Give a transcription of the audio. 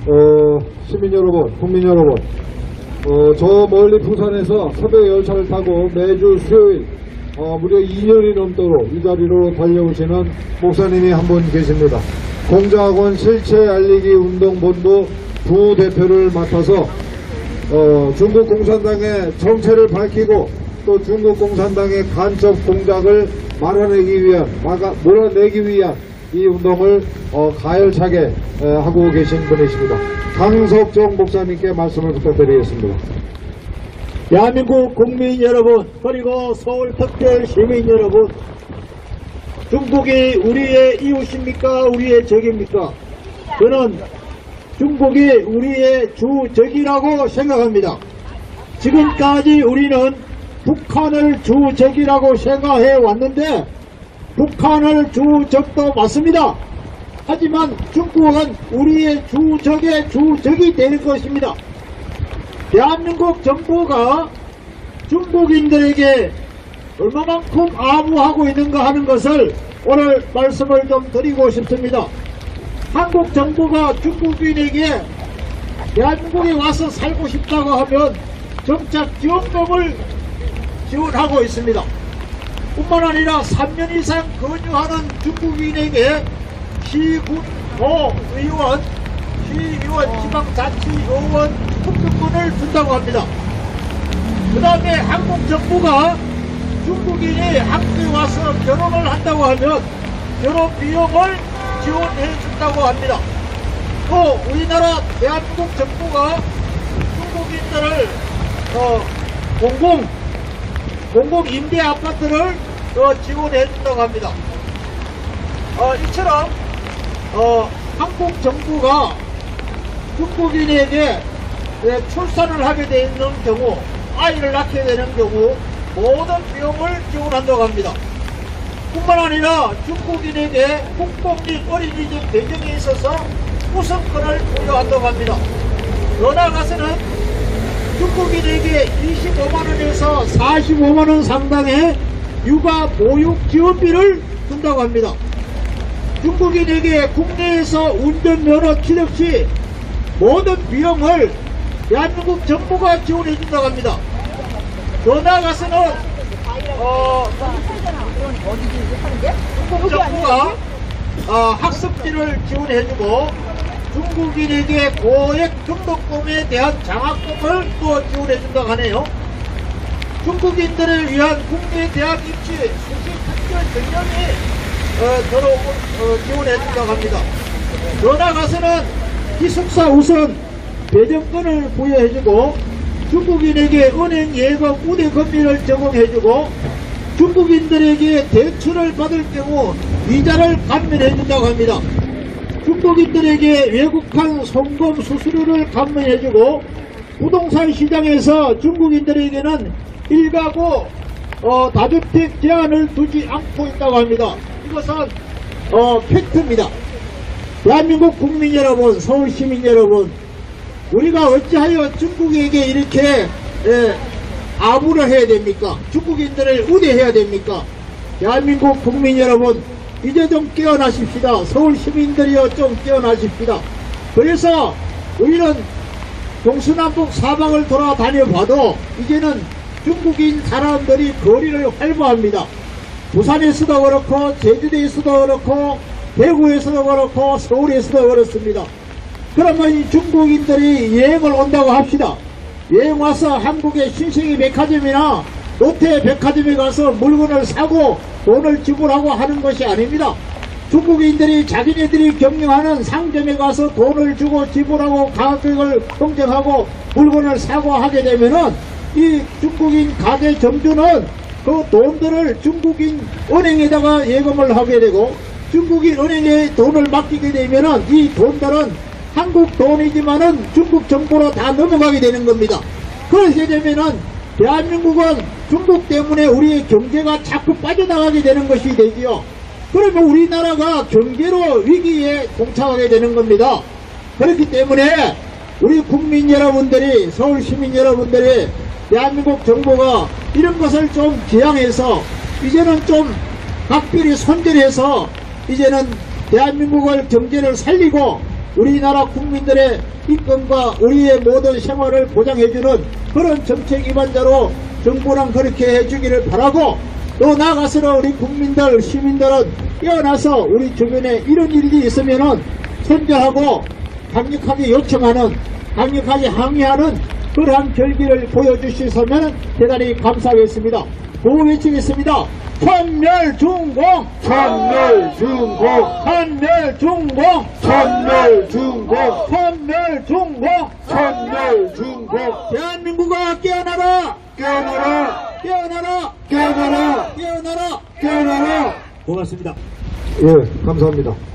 시민 여러분, 국민 여러분, 저 멀리 부산에서 새벽 열차를 타고 매주 수요일 무려 2년이 넘도록 이 자리로 달려오시는 목사님이 한 분 계십니다. 공자학원 실체 알리기 운동본부 부대표를 맡아서 중국 공산당의 정체를 밝히고 또 중국 공산당의 간첩 공작을 몰아내기 위한 이 운동을 가열차게 하고 계신 분이십니다. 강석정 목사님께 말씀을 부탁드리겠습니다. 대한민국 국민 여러분, 그리고 서울특별 시민 여러분, 중국이 우리의 이웃입니까? 우리의 적입니까? 저는 중국이 우리의 주적이라고 생각합니다. 지금까지 우리는 북한을 주적이라고 생각해 왔는데 북한을 주적도 맞습니다. 하지만 중국은 우리의 주적의 주적이 될 것입니다. 대한민국 정부가 중국인들에게 얼마만큼 아부하고 있는가 하는 것을 오늘 말씀을 좀 드리고 싶습니다. 한국 정부가 중국인에게 대한민국에 와서 살고 싶다고 하면 정착 지원금을 지원하고 있습니다. 뿐만 아니라 3년 이상 거주하는 중국인에게 시군도의원, 시의원, 지방자치의원 특급권을 준다고 합니다. 그 다음에 한국 정부가 중국인이 한국에 와서 결혼을 한다고 하면 결혼 비용을 지원해 준다고 합니다. 또 우리나라 대한민국 정부가 중국인들을 공공 임대 아파트를 지원해 준다고 합니다. 이처럼 한국 정부가 중국인에게 출산을 하게 되는 경우, 아이를 낳게 되는 경우 모든 비용을 지원한다고 합니다. 뿐만 아니라 중국인에게 국공립 어린이집 배정에 있어서 우선권을 부여한다고 합니다. 더 나아가서는 중국인에게 25만원에서 45만원 상당의 육아 보육 지원비를 준다고 합니다. 중국인에게 국내에서 운전면허 취득 시 모든 비용을 대한민국 정부가 지원해 준다고 합니다. 더 나아가서는 중국 정부가 학습지를 지원해주고 중국인에게 고액 등록금에 대한 장학금을 또 지원해준다고 하네요. 중국인들을 위한 국내 대학 입시 수시 특별 전형이 지원해준다고 합니다. 더 나아가서는 기숙사 우선 배정권을 부여해주고 중국인에게 은행 예금 우대 금리를 제공해주고 중국인들에게 대출을 받을 경우 이자를 감면해준다고 합니다. 중국인들에게 외국한 송금 수수료를 감면해주고 부동산 시장에서 중국인들에게는 일가구 다주택 제한을 두지 않고 있다고 합니다. 이것은 팩트입니다. 대한민국 국민 여러분, 서울 시민 여러분, 우리가 어찌하여 중국에게 이렇게 아부를 해야 됩니까? 중국인들을 우대해야 됩니까? 대한민국 국민 여러분, 이제 좀 깨어나십시다. 서울 시민들이여 좀 깨어나십시다. 그래서 우리는 동서남북 사방을 돌아다녀 봐도 이제는 중국인 사람들이 거리를 활보합니다. 부산에서도 그렇고 제주도에서도 그렇고 대구에서도 그렇고 서울에서도 그렇습니다. 그러면 이 중국인들이 여행을 온다고 합시다. 여행 와서 한국의 신세계 백화점이나 롯데 백화점에 가서 물건을 사고 돈을 지불하고 하는 것이 아닙니다. 중국인들이 자기네들이 경영하는 상점에 가서 돈을 주고 지불하고 가격을 경쟁하고 물건을 사고 하게 되면은 이 중국인 가게 점주는 그 돈들을 중국인 은행에다가 예금을 하게 되고 중국인 은행에 돈을 맡기게 되면은 이 돈들은 한국 돈이지만은 중국 정부로 다 넘어가게 되는 겁니다. 그렇게 되면은 대한민국은 중국 때문에 우리의 경제가 자꾸 빠져나가게 되는 것이 되지요. 그러면 우리나라가 경제로 위기에 봉착하게 되는 겁니다. 그렇기 때문에 우리 국민 여러분들이, 서울 시민 여러분들이 대한민국 정부가 이런 것을 좀 지양해서 이제는 좀 각별히 손절해서 이제는 대한민국을 경제를 살리고 우리나라 국민들의 인권과 우리의 모든 생활을 보장해주는 그런 정책 위반자로 정부랑 그렇게 해주기를 바라고, 또 나아가서는 우리 국민들, 시민들은 깨어나서 우리 주변에 이런 일이 있으면은 선별하고 강력하게 요청하는, 강력하게 항의하는 그러한 결기를 보여주시면 대단히 감사하겠습니다. 구호 외치겠습니다. 천멸중공! 천멸중공! 천멸중공! 천멸중공! 천멸중공! 천멸중공! 대한민국아 깨어나라! 깨어나라! 깨어나라! 깨어나라! 깨어나라! 깨어나라! 고맙습니다. 예, 감사합니다.